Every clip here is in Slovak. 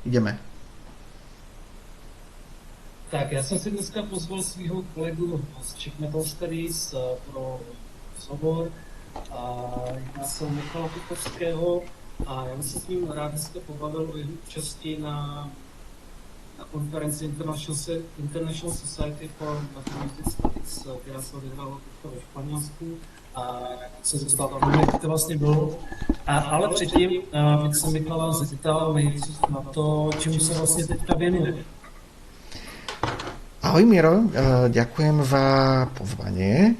Ideme. Tak, já jsem si dneska pozval svého kolegu z Czech Metal Studies pro rozhovor. Jedná se o Michala Kukovského a já bych se s ním rád dneska pobavil o jeho účasti na konferenci International Society for Mathematics Studies, která se odehrála ve Španělsku. A jak se dostal tam, jak to vlastně bylo. Ale předtím bych se Michala zeptal nejdřív na to, čemu se vlastně teďka věnuje. Ahoj Miro, ďakujem za pozvanie.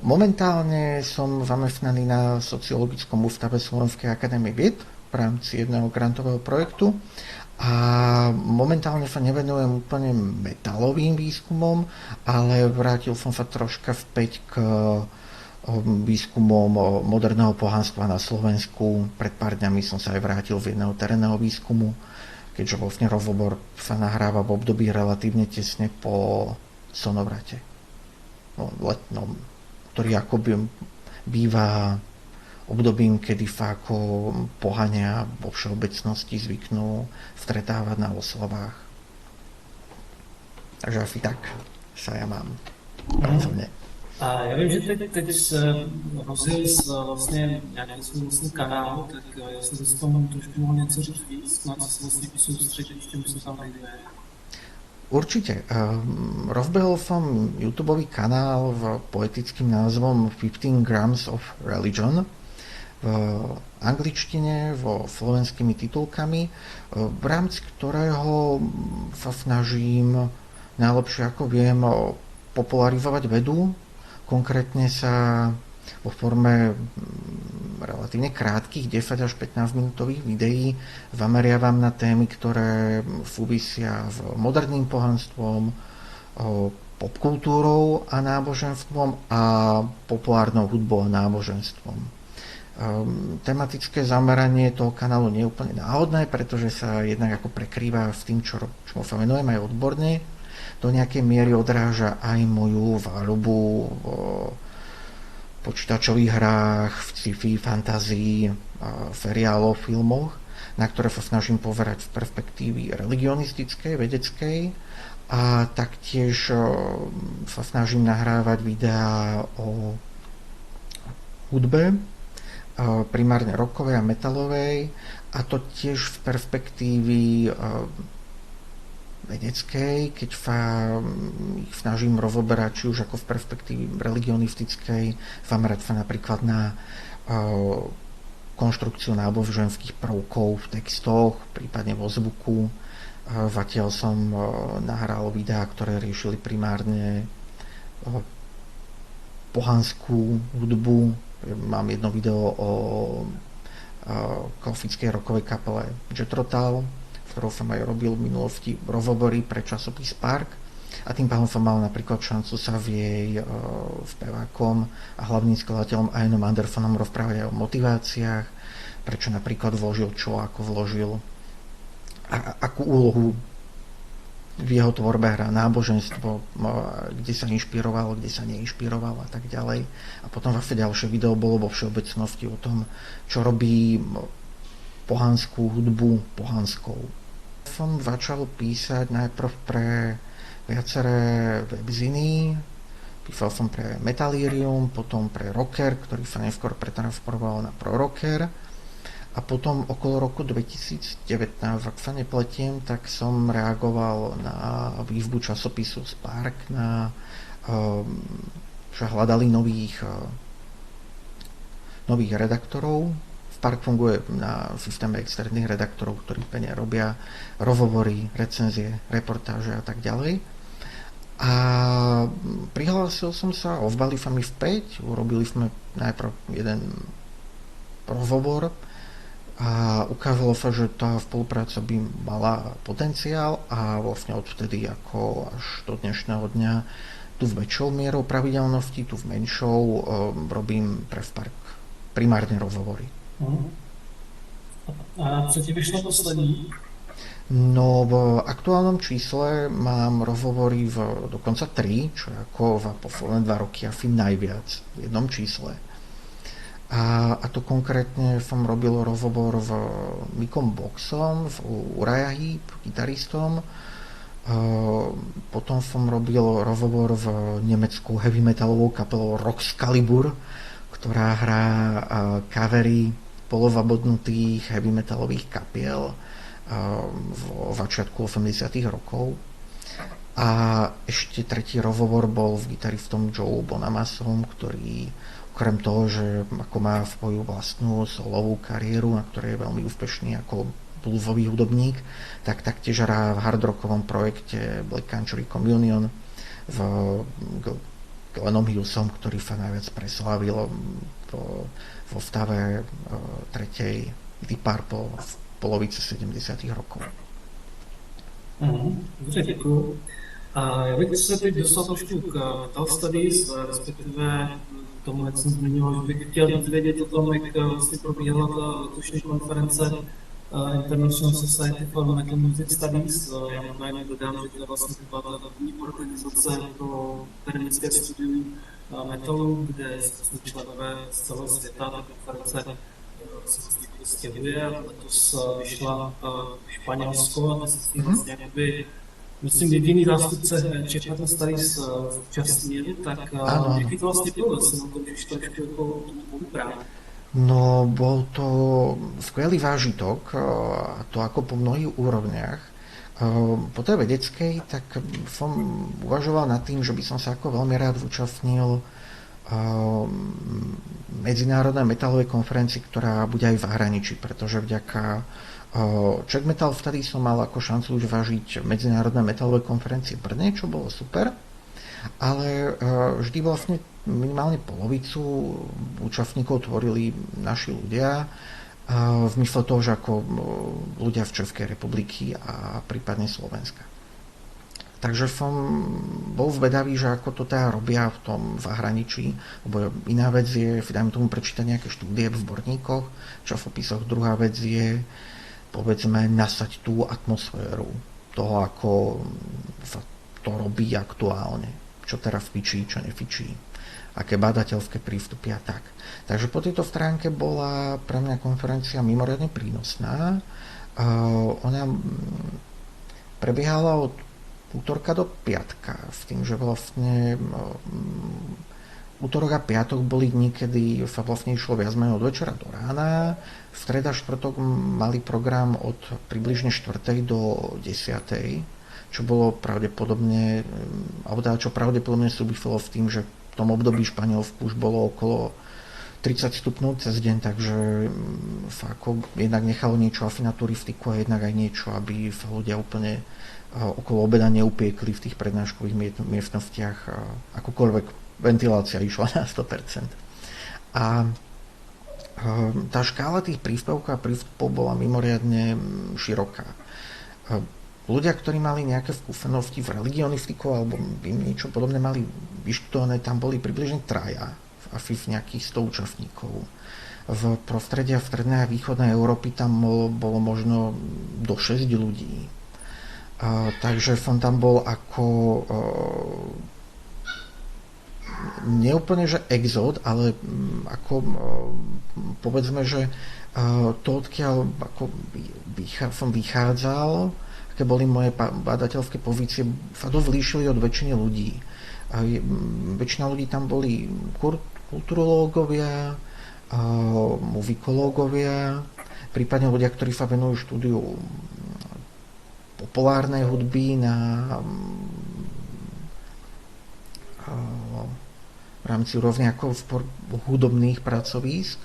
Momentálne som zamestnaný na Sociologickom ústave Slovenskej akadémie vied v rámci jedného grantového projektu a momentálne sa nevenujem úplne metalovým výskumom, ale vrátil som sa troška späť k výskumom moderného pohanstva na Slovensku. Pred pár dňami som sa aj vrátil z jedného terénneho výskumu, keďže vlastne rozhovor sa nahráva v období relatívne tesne po Sonovrate. Letnom, ktorý akoby býva obdobím, kedy sa ako pohania vo všeobecnosti zvyknú stretávať na oslavách. Takže asi tak sa ja mám pracovne. A já vím, že teď se rozjel vlastně nějaký svůj vlastní kanál, tak já jsem se tomu trošku mohl něco říct víc, na co se vlastně soustředit, čemu se tam nejde. Určite. Rozbehol som YouTubeový kanál s poetickým názvom 15 Grams of Religion v angličtine, vo slovenskými titulkami, v rámci ktorého sa snažím najlepšie ako viem popularizovať vedu. Konkrétne sa vo forme relatívne krátkych 10 až 15 minútových videí zameriavam na témy, ktoré súvisia s moderným pohanstvom, popkultúrou a náboženstvom a populárnou hudbou a náboženstvom. Tematické zameranie toho kanálu nie je úplne náhodné, pretože sa jednak ako prekrýva s tým, čomu sa venujem aj odborne. Do nejakej miery odráža aj moju záľubu v počítačových hrách, v sci-fi, fantázii, seriáloch, filmoch, na ktoré sa snažím pozerať z perspektívy religionistickej, vedeckej a taktiež sa snažím nahrávať videá o hudbe, primárne rockovej a metalovej, a to tiež z perspektívy vedeckej, keď sa ich snažím rozoberať, či už ako v perspektíve religionistickej, zamerať sa napríklad na konštrukciu náboženských prvkov v textoch, prípadne vo zvuku. Zatiaľ som nahral videá, ktoré riešili primárne pohanskú hudbu. Mám jedno video o klasickej rockovej kapele Jethro Tull, ktorou som aj robil v minulosti rozhovory pre časopis Spark, a tým pádom som mal napríklad šancu sa v jej spevákom a hlavným skladateľom Ianom Andersonom rozprávať aj o motiváciách, prečo napríklad vložil čo, ako vložil, a akú úlohu v jeho tvorbe hrá náboženstvo, kde sa inšpiroval, kde sa neinšpiroval a tak ďalej. A potom zase ďalšie video bolo vo všeobecnosti o tom, čo robí pohanskú hudbu pohanskou. Som začal písať najprv pre viaceré webziny. Písal som pre Metalirium, potom pre Rocker, ktorý sa neskôr pretransformoval na ProRocker. A potom okolo roku 2019, ak sa nepletiem, tak som reagoval na výzvu časopisu Spark, že hľadali nových redaktorov. Spark funguje na systéme externých redaktorov, ktorí plne robia rozhovory, recenzie, reportáže a tak ďalej. A prihlásil som sa, ozvali sa mi späť, urobili sme najprv jeden rozhovor a ukázalo sa, že tá spolupráca by mala potenciál, a vlastne odvtedy ako až do dnešného dňa tu s väčšou mierou pravidelnosti, tu s menšou robím pre Spark primárne rozhovory. A co ti vyšlo poslední? No, v aktuálnom čísle mám rozhovory dokonca 3, čo je ako za posledné 2 roky asi najviac v jednom čísle. A A to konkrétne som robil rozhovor v Mikom Boxom, v Uriah Heep, gitaristom. Potom som robil rozhovor v nemeckou heavy metalovou kapelou Roxcalibur, ktorá hrá covery polovabodnutých heavy metalových kapiel v začiatku 80. rokov. A ešte tretí rozhovor bol s gitaristom Joe Bonamasom, ktorý okrem toho, že ako má svoju vlastnú solovú kariéru, na ktorej je veľmi úspešný ako bluesový hudobník, tak taktiež hrá v hardrockovom projekte Black Country Communion v Glennom Hughesom, ktorý sa najviac preslávil vo stave tretej Deep Purple v polovici 70. rokov. Dobře, děkuju. A já bych se teď dostal trošku k Metal Studies, respektive tomu, jak jsem zmiňoval, že bych chtěl vědět o tom, jak vlastně probíhala ta letošní konference International Society for Metal Music Studies. Já jenom dodám, že to vlastně byla ta první organizace pro akademické studium metalu, kde jsou členové z celého světa. Ta konference se stěhuje. Letos vyšla Španělsko a se s tím vlastně jakoby, myslím, jediný zástupce Czech Metal Studies zúčastnil, tak jaký to vlastně bylo, se na to vyšlo ještě jako spolupráci? No, bol to skvelý zážitok, a to ako po mnohých úrovniach. Po tej vedeckej, tak som uvažoval nad tým, že by som sa ako veľmi rád zúčastnil medzinárodnej metalovej konferencii, ktorá bude aj v zahraničí, pretože vďaka Czech Metal vtedy som mal ako šancu už vážiť medzinárodné metalové konferencie v Brne, čo bolo super, ale vždy vlastne minimálne polovicu účastníkov tvorili naši ľudia, v zmysle toho, že ako ľudia v Českej republiky a prípadne Slovenska. Takže som bol zvedavý, že ako to teda robia v tom zahraničí, lebo iná vec je, dajme tomu, prečítať nejaké štúdie v zborníkoch, časopisoch, druhá vec je, povedzme, nasať tú atmosféru toho, ako sa to robí aktuálne, čo teraz fičí, čo nefičí, aké badateľské prístupy a tak. Takže po tejto stránke bola pre mňa konferencia mimoriadne prínosná. Ona prebiehala od útorka do piatka, s tým, že vlastne útorok a piatok boli dni, kedy sa vlastne išlo viac menej od večera do rána. V streda, štvrtok mali program od približne 4. do 10. Čo bolo pravdepodobne, alebo čo pravdepodobne súviselo s tým, že v tom období Španielsku už bolo okolo 30 stupňov cez deň, takže sa ako jednak nechalo niečo asi na turistiku a jednak aj niečo, aby sa ľudia úplne okolo obeda neupiekli v tých prednáškových miestnostiach, akokoľvek ventilácia išla na 100%. A tá škála tých príspevkov a prístupov bola mimoriadne široká. Ľudia, ktorí mali nejaké skúsenosti v religionistiku alebo niečo podobné mali vyštudované, tam boli približne traja, asi nejakých 100 účastníkov. V prostredí v strednej a východnej Európy tam bolo možno do 6 ľudí. Takže som tam bol ako neúplne, že exód, ale ako povedzme, že to, odkiaľ ako som vychádzal, aké boli moje badateľské pozície, sa dosť líšili od väčšiny ľudí. Väčšina ľudí tam boli kulturológovia, muzikológovia, prípadne ľudia, ktorí sa venujú štúdiu populárnej hudby v rámci úrovne ako hudobných pracovísk.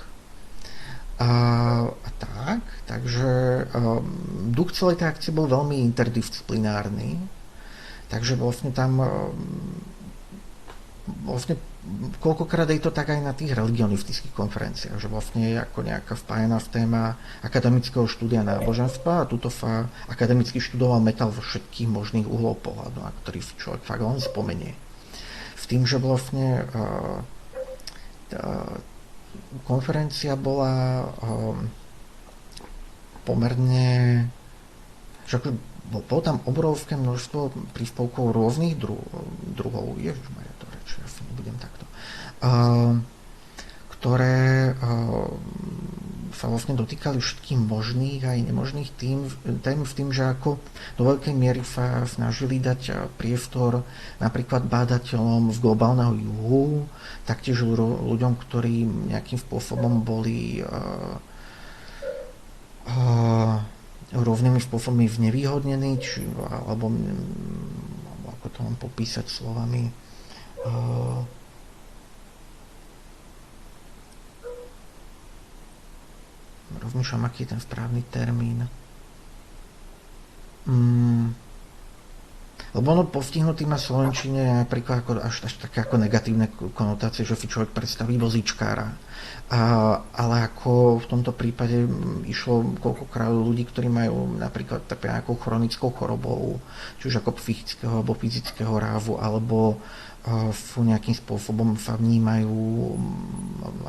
Takže duch celej tej akcie bol veľmi interdisciplinárny, takže vlastne tam koľkokrát je to tak aj na tých religionistických konferenciách, že vlastne je ako nejaká vpájená v téma akademického štúdia náboženstva a tuto sa akademicky študoval metal vo všetkých možných uhlov pohľadu, na ktorý človek fakt len spomenie. S tým, že vlastne konferencia bola pomerne, že bolo tam obrovské množstvo príspevkov rôznych druhov, ježišmaria, to reči, ja si nebudem takto, ktoré sa vlastne dotýkali všetkých možných aj nemožných tém v tým, že ako do veľkej miery sa snažili dať priestor napríklad bádateľom z globálneho juhu, taktiež ľuďom, ktorí nejakým spôsobom boli rovnými spôsobmi znevýhodnení, alebo ako to mám popísať slovami, rozmýšľam, aký je ten správny termín. Lebo ono postihnutý na slovenčine napríklad až také ako negatívne konotácie, že si človek predstaví vozíčkára. Ale ako v tomto prípade išlo koľkokrát ľudí, ktorí majú napríklad tak nejakou chronickou chorobou, či už ako psychického alebo fyzického rávu, alebo sú nejakým spôsobom sa vnímajú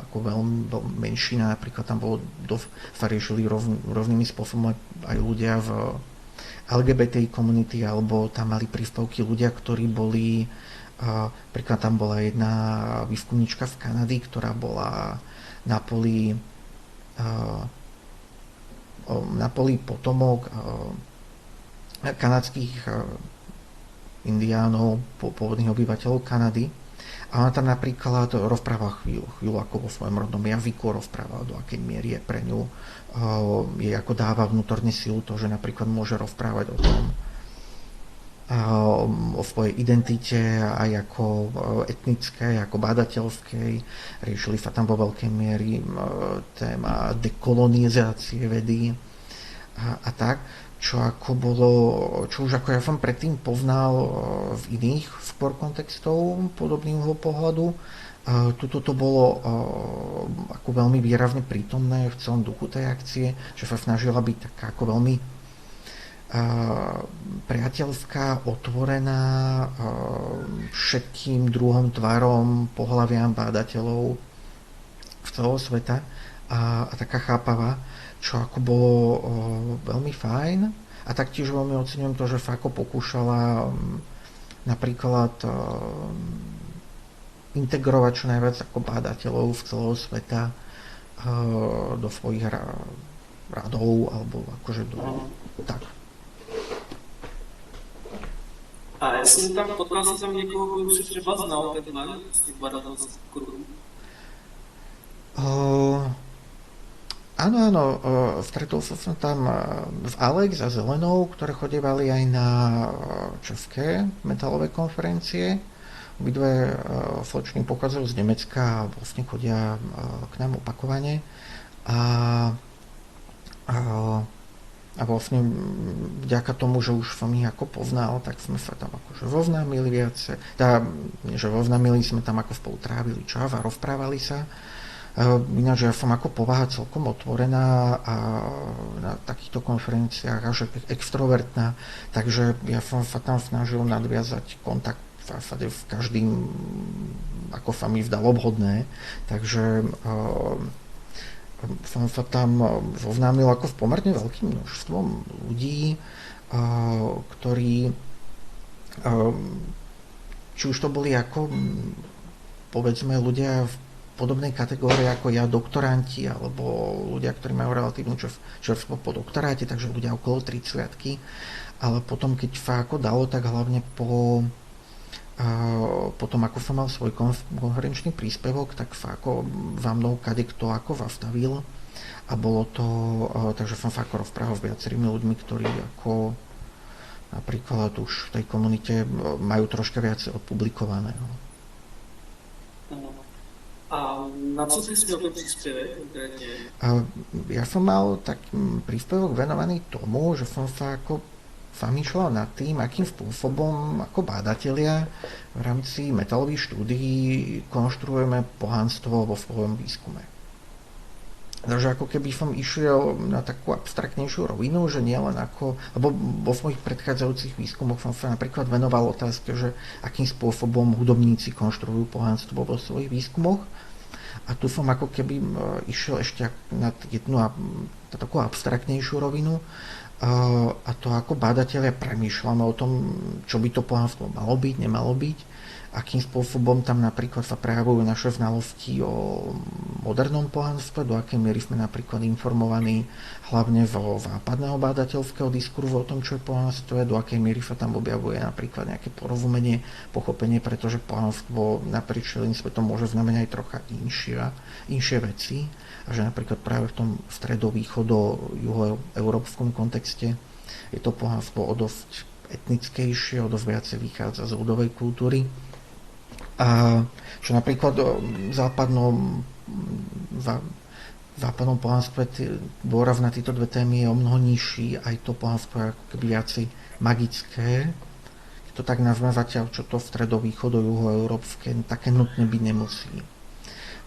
ako veľmi menšina, napríklad tam bolo sa riešili rovnými spôsobom aj ľudia v LGBTI komunity, alebo tam mali príspevky ľudia, ktorí boli, napríklad tam bola jedna výskumníčka v Kanady, ktorá bola na poli potomok kanadských indiánov, pôvodných obyvateľov Kanady. A ona tam napríklad rozpráva chvíľu ako vo svojom rodnom jazyku, rozpráva do akej miery je pre ňu, jej ako dáva vnútorne silu to, že napríklad môže rozprávať o tom, o svojej identite aj ako etnickej, ako bádateľskej. Riešili sa tam vo veľkej miery téma dekolonizácie vedy a tak. Čo už ako ja som predtým poznal v iných skôr kontextov podobných pohľadu. Tuto to bolo ako veľmi výrazne prítomné v celom duchu tej akcie, že sa snažila byť taká ako veľmi priateľská, otvorená všetkým druhom, tvarom, pohlaviam bádateľov v celého sveta a taká chápavá, čo ako bolo veľmi fajn. A taktiež veľmi oceňujem to, že sa ako pokúšala napríklad integrovať čo najviac ako bádateľov v celého sveta do svojich radov, alebo akože tak. A já jsem tam potkal jsem někoho, kdo už třeba znal takhle z těch badatelských kruhů. Áno, stretol som tam v Alex a Zelenou, ktoré chodievali aj na české metalové konferencie. Obidve slečny pochádzajú z Nemecka a vlastne chodia k nám opakovane. A vlastne vďaka tomu, že už som ich ako poznal, tak sme sa tam akože zoznámili viacej. Že zoznámili sme tam ako spolu trávili čas a rozprávali sa. Ináč ja som ako povaha celkom otvorená a na takýchto konferenciách až extrovertná, takže ja som sa tam snažil nadviazať kontakt v každým, ako sa mi vdalo vhodné, takže som sa tam zoznámil ako v pomerne veľkým množstvom ľudí, ktorí či už to boli ako povedzme ľudia v podobnej kategórie ako ja, doktoranti, alebo ľudia, ktorí majú relatívnu čerstvo po doktoráte, takže ľudia okolo 30-ky, ale potom, keď sa ako dalo, tak hlavne potom, ako som mal svoj konferenčný príspevok, tak sa ako za mnou kadekto ako zastavil a bolo to, takže som sa ako rozprával s viacerými ľuďmi, ktorí ako napríklad už v tej komunite majú troška viac odpublikovaného. A na co si směl ten příspěvek konkrétně? Ja som mal taký príspevok venovaný tomu, že som sa ako zamýšľal nad tým, akým spôsobom ako bádatelia v rámci metalových štúdií konštruujeme pohanstvo vo svojom výskume. Takže ako keby som išiel na takú abstraktnejšiu rovinu, že nie len ako, lebo vo svojich predchádzajúcich výskumoch som sa napríklad venoval otázke, že akým spôsobom hudobníci konštruujú pohanstvo vo svojich výskumoch. A tu som ako keby išiel ešte na jednu takú abstraktnejšiu rovinu, a to ako bádatelia premýšľame o tom, čo by to pohanstvo malo byť, nemalo byť, akým spôsobom tam napríklad sa prejavujú naše znalosti o modernom pohanstve, do akej miery sme napríklad informovaní hlavne vo západného bádateľského diskurzu o tom, čo je pohanstvo, do akej miery sa tam objavuje napríklad nejaké porozumenie, pochopenie, pretože pohanstvo naprieč celým svetom môže znamenať aj trocha inšie veci a že napríklad práve v tom stredovýchodo-juhoeurópskom kontexte je to pohanstvo o dosť etnickejšie, o dosť viacej vychádza z ľudovej kultúry. A čo napríklad v západnom pohanstve dôraz na tieto dve témy je o mnoho nižší, aj to pohanstvo je ako keby viacej magické, keď to tak nazveme, zatiaľ čo to v stredovýchodo-juhoeurópske také nutne byť nemusí.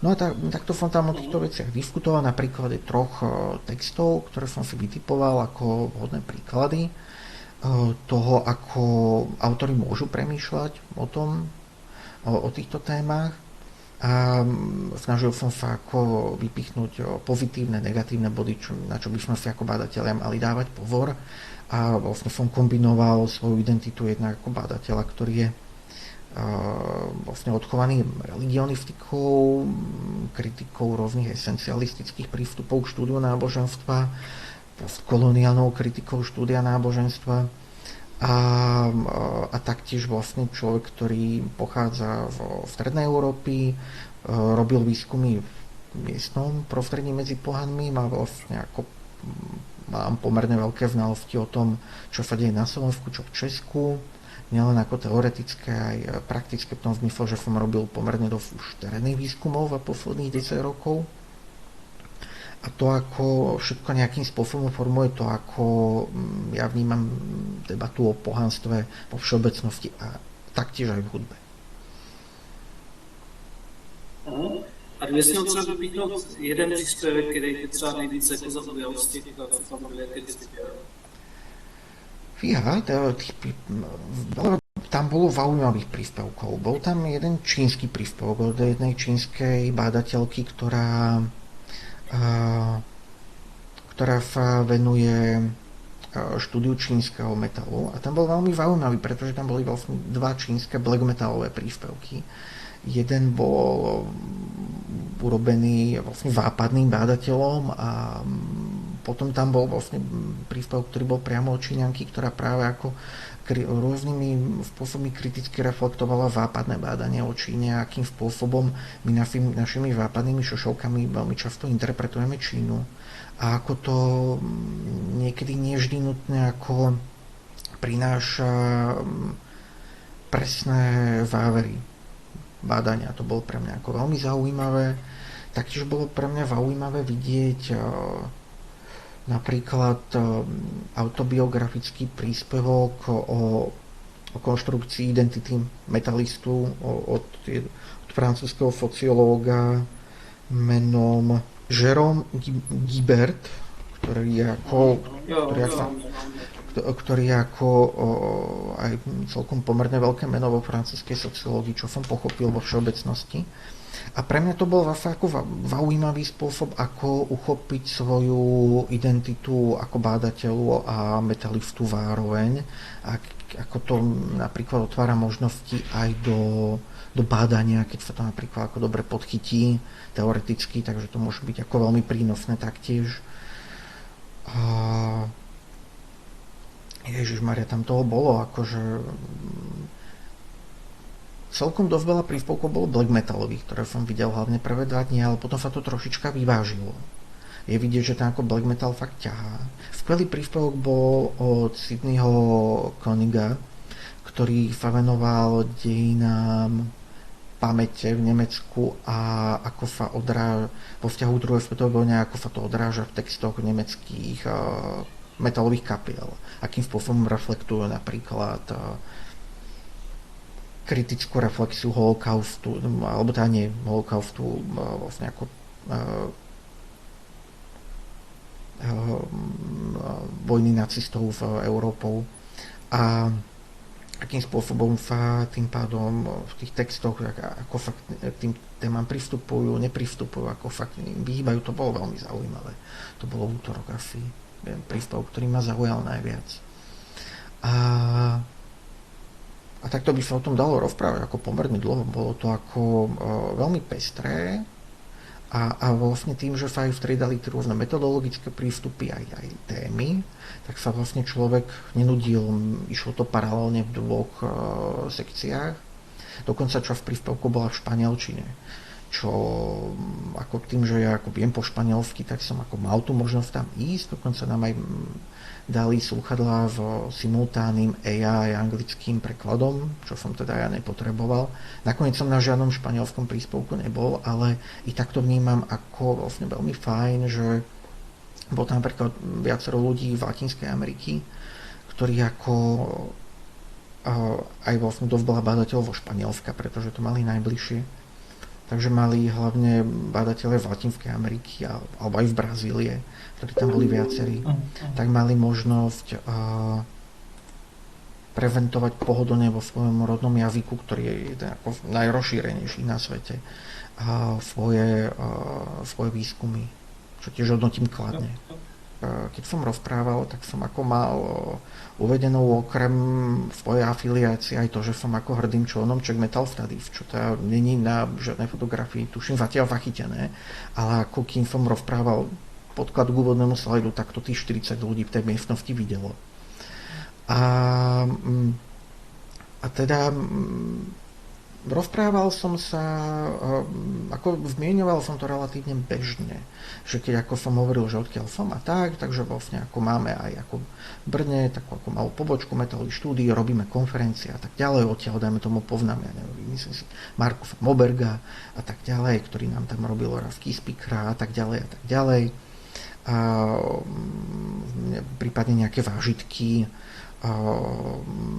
No a takto som tam o týchto veciach diskutoval na príklade 3 textov, ktoré som si vytipoval ako vhodné príklady toho, ako autori môžu premýšľať o týchto témach a snažil som sa ako vypichnúť pozitívne, negatívne body, na čo by sme si ako bádatelia mali dávať pozor a vlastne som kombinoval svoju identitu jednak ako bádateľa, ktorý je vlastne odchovaný religionistikou, kritikou rôznych esencialistických prístupov k štúdiu náboženstva, postkoloniálnou kritikou štúdia náboženstva a taktiež vlastne človek, ktorý pochádza v strednej Európy, robil výskumy v miestnom prostredí medzi pohanmi, mám pomerne veľké znalosti o tom, čo sa deje na Slovensku, čo v Česku, nielen ako teoretické, aj praktické v tom zmysle, že som robil pomerne dosť už terénnych výskumov za posledných 10 rokov. A to, ako všetko nejakým spôsobom formuje to, ako ja vnímam debatu o pohanstve vo všeobecnosti a taktiež aj v hudbe. A kdyby si třeba vypíchnout jeden příspěvek, který tě třeba nejvíce jako zaujal z těch familií, který jsi dělal? Tam bolo zaujímavých príspevkov. Bol tam jeden čínsky príspevok od jednej čínskej bádateľky, ktorá sa venuje štúdiu čínskeho metalu. A tam bol veľmi zaujímavý, pretože tam boli vlastne 2 čínske black metalové príspevky. Jeden bol urobený vlastne západným bádateľom a potom tam bol vlastne príspevok, ktorý bol priamo od Číňanky, ktorá práve ako rôznymi spôsobmi kriticky reflektovala západné bádanie o Číne a akým spôsobom my našimi západnými šošovkami veľmi často interpretujeme Čínu a ako to niekedy nie vždy nutne ako prináša presné závery bádania. To bolo pre mňa ako veľmi zaujímavé. Taktiež bolo pre mňa zaujímavé vidieť napríklad autobiografický príspevok o konštrukcii identity metalistu od francúzskeho sociológa menom Jérôme Guibert, ktorý je ako aj celkom pomerne veľké meno vo francúzskej sociológii, čo som pochopil vo všeobecnosti. A pre mňa to bol zase ako zaujímavý spôsob, ako uchopiť svoju identitu ako bádateľu a metalistu zároveň. A ako to napríklad otvára možnosti aj do bádania, keď sa to napríklad ako dobre podchytí teoreticky, takže to môže byť ako veľmi prínosné taktiež. Ježišmaria, tam toho bolo akože celkom dosť veľa príspevkov bolo black metalových, ktoré som videl hlavne prvé 2 dní, ale potom sa to trošička vyvážilo. Je vidieť, že tam ako black metal fakt ťahá. Skvelý príspevok bol od Sydneyho Koniga, ktorý sa venoval dejinám pamäte v Nemecku a ako sa vo vzťahu k druhej svetovej vojne, ako sa to odráža v textoch nemeckých metalových kapiel. Akým spôsobom reflektujú napríklad kritickú reflexiu holokaustu, alebo teda nie holokaustu, vlastne ako vojny nacistov v Európou a akým spôsobom sa tým pádom v tých textoch, ako fakt k tým témam pristupujú, nepristupujú, ako fakt vyhýbajú, to bolo veľmi zaujímavé. To bolo v útorok asi príspevok, ktorý ma zaujal najviac. A takto by sa o tom dalo rozprávať ako pomerne dlho. Bolo to ako veľmi pestré a vlastne tým, že sa aj vstriedali tie rôzne metodologické prístupy, aj témy, tak sa vlastne človek nenudil. Išlo to paralelne v dvoch sekciách. Dokonca čo v príspevku bola v španielčine. Čo ako tým, že ja ako viem po španielsky, tak som ako mal tú možnosť tam ísť. Dokonca nám aj dali slúchadlá v simultánnym AI anglickým prekladom, čo som teda ja nepotreboval. Nakoniec som na žiadnom španielskom príspevku nebol, ale i takto vnímam ako vlastne veľmi fajn, že bol tam napríklad viacero ľudí v Latinskej Ameriky, ktorí ako aj vlastne dosť bola bádateľov vo Španielska, pretože to mali najbližšie. Takže mali hlavne bádateľe v Latinskej Ameriky alebo aj v Brazílie, ktorí tam boli viacerí, tak mali možnosť prezentovať pohodlne vo svojom rodnom jazyku, ktorý je ako najrozšírenejší na svete, svoje výskumy, čo tiež hodnotím kladne. Keď som rozprával, tak som ako mal uvedenú okrem svojej afiliácie aj to, že som ako hrdým členom Czech Metal Studies, čo teda není na žiadnej fotografii, tuším zatiaľ zachytené, ale ako kým som rozprával podklad k úvodnému slajdu, tak to tých 40 ľudí v tej miestnosti videlo. A teda rozprával som sa, ako zmieňoval som to relatívne bežne, že keď ako som hovoril, že odkiaľ som a tak, takže vlastne ako máme aj ako v Brne, takú ako malú pobočku Metallových štúdií, robíme konferencie a tak ďalej, odtiaľ dajme tomu poznám, ja neviem, myslím si Markusa Moberga a tak ďalej, ktorý nám tam robil Ravký speakera a tak ďalej a tak ďalej. A prípadne nejaké vážitky,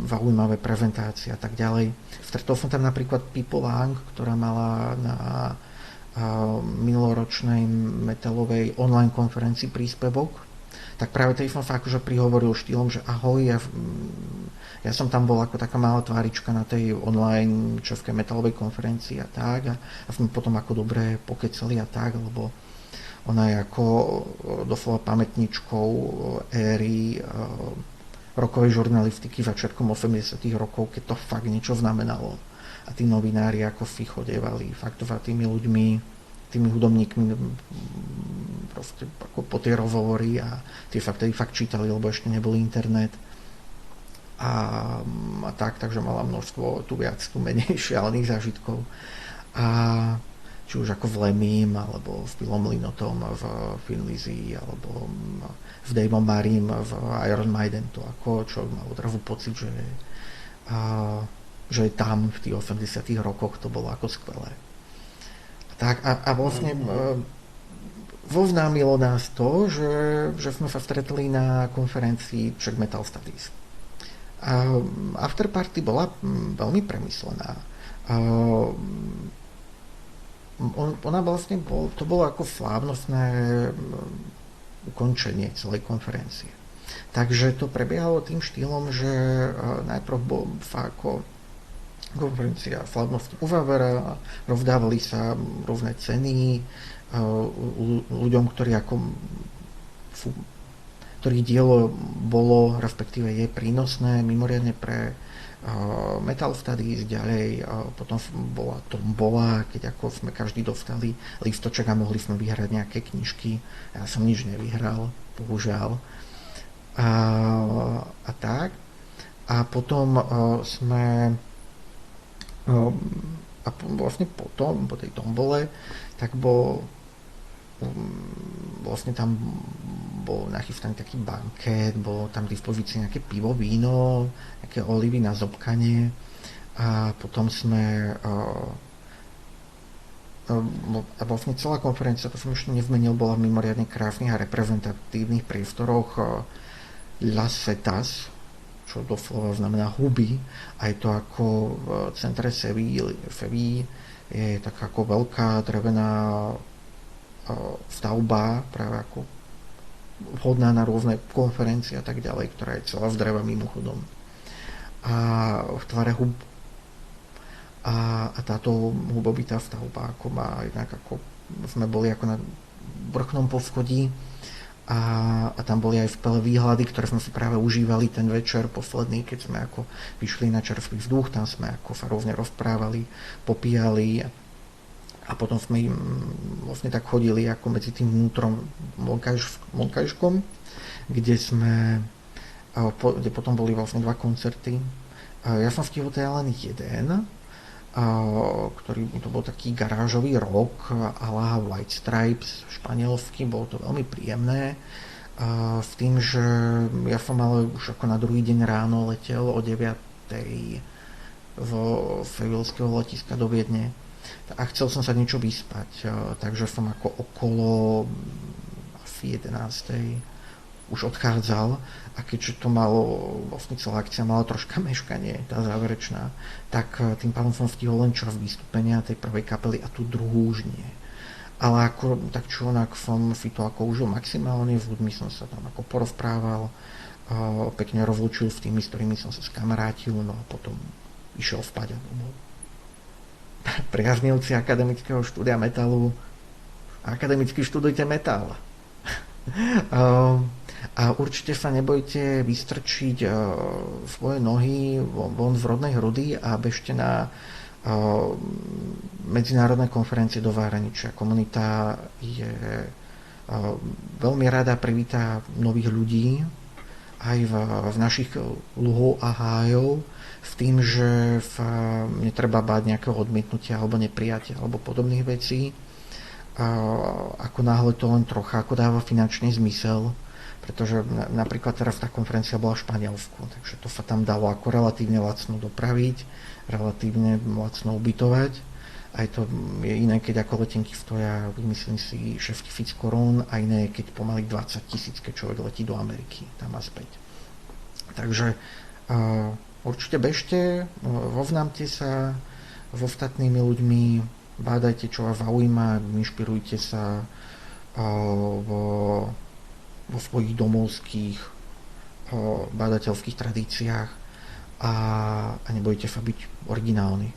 zaujímavé prezentácie a tak ďalej. Stretol som tam napríklad Pipo Lang, ktorá mala na minuloročnej metalovej online konferencii príspevok. Tak práve tej som sa akože prihovoril štýlom, že ahoj, ja som tam bol ako taká malá tvárička na tej online českej metalovej konferencii a tak. A sme potom ako dobre pokecali a tak, lebo ona je ako doslova pamätničkou éry rokovej žurnalistiky začiatkom 80. rokov, keď to fakt niečo znamenalo. A tí novinári ako si chodievali fakt za tými ľuďmi, tými hudobníkmi proste ako po tie rozhovory a tie sa vtedy fakt čítali, lebo ešte nebol internet. A takže mala množstvo tu viac, tu menej šialených zážitkov. A či už ako v Lemim, alebo v Pilom Linotom, v Finlizii, alebo v Daveom Marim, v Iron Maiden, to ako človek mal odrazu pocit, že je tam v tých 80 rokoch, to bolo ako skvelé. Tak a vlastne zoznámilo nás to, že sme sa stretli na konferencii Czech Metal Studies. Afterparty bola veľmi premyslená. Ona vlastne to bolo ako slávnostné ukončenie celej konferencie. Takže to prebiehalo tým štýlom, že najprv bol ako konferencia slávnostne uzaverá, rozdávali sa rôzne ceny ľuďom, ktorých dielo bolo, respektíve je prínosné mimoriadne pre Metal Studies, ďalej potom bola tombola, keď ako sme každý dostali listoček a mohli sme vyhrať nejaké knižky. Ja som nič nevyhral, bohužiaľ. A tak. A potom a vlastne potom, po tej tombole, tak vlastne tam bol nachystaný taký banket, bolo tam k dispozícii nejaké pivo, víno, nejaké olivy na zobkanie a potom sme a vlastne celá konferencia, to som ešte nezmenil, bola v mimoriadne krásnych a reprezentatívnych priestoroch Las Setas, čo doslova znamená huby, a je to ako v centre Seville je taká ako veľká drevená stavba, práve ako vhodná na rôzne konferencie a tak ďalej, ktorá je celá z dreva mimochodom. A v tvare hub. A táto hubovitá stavba ako má jednak ako sme boli ako na vrchnom poschodí a tam boli aj vpele výhľady, ktoré sme si práve užívali ten večer posledný, keď sme ako vyšli na čerstvý vzduch, tam sme ako farovne rozprávali, popíjali a potom sme im vlastne tak chodili ako medzi tým vnútrom vonkajškom, kde potom boli vlastne dva koncerty. Ja som stihol teda len jeden, ktorý to bol taký garážový rock a la White Stripes španielsky, bolo to veľmi príjemné. V tým, že ja som ale už ako na druhý deň ráno letel o 9:00 v sevilského letiska do Viedne a chcel som sa niečo vyspať, takže som ako okolo asi 11:00 už odchádzal a keďže to malo, vlastne celá akcia mala troška meškanie, tá záverečná, tak tým pádom som stihol len čas vystúpenia tej prvej kapely a tú druhú už nie. Ale ako tak čo onak som si to ako užil maximálne, s ľuďmi som sa tam ako porozprával, pekne rozlúčil s tými, s ktorými som sa skamarátil, no a potom išiel spať a domov. Priaznivci akademického štúdia metalu, akademicky študujte metal. A určite sa nebojte vystrčiť svoje nohy von z rodnej hrudy a bežte na medzinárodné konferencie do zahraničia. Komunita je veľmi rada privítá nových ľudí aj v našich luhov a hájov s tým, že netreba báť nejakého odmietnutia alebo neprijatia alebo podobných vecí. Ako náhle to len trocha ako dáva finančný zmysel, pretože napríklad teraz tá konferencia bola v Španielsku, takže to sa tam dalo ako relatívne lacno dopraviť, relatívne lacno ubytovať. Aj to je iné, keď ako letenky stoja, myslím si, 6 000 korún a iné, keď pomaly 20 000, keď človek letí do Ameriky, tam a späť. Takže určite bežte, rovnámte sa s ostatnými ľuďmi, bádajte, čo vás zaujíma, inšpirujte sa vo svojich domovských bádateľských tradíciách a nebojte sa byť originálni.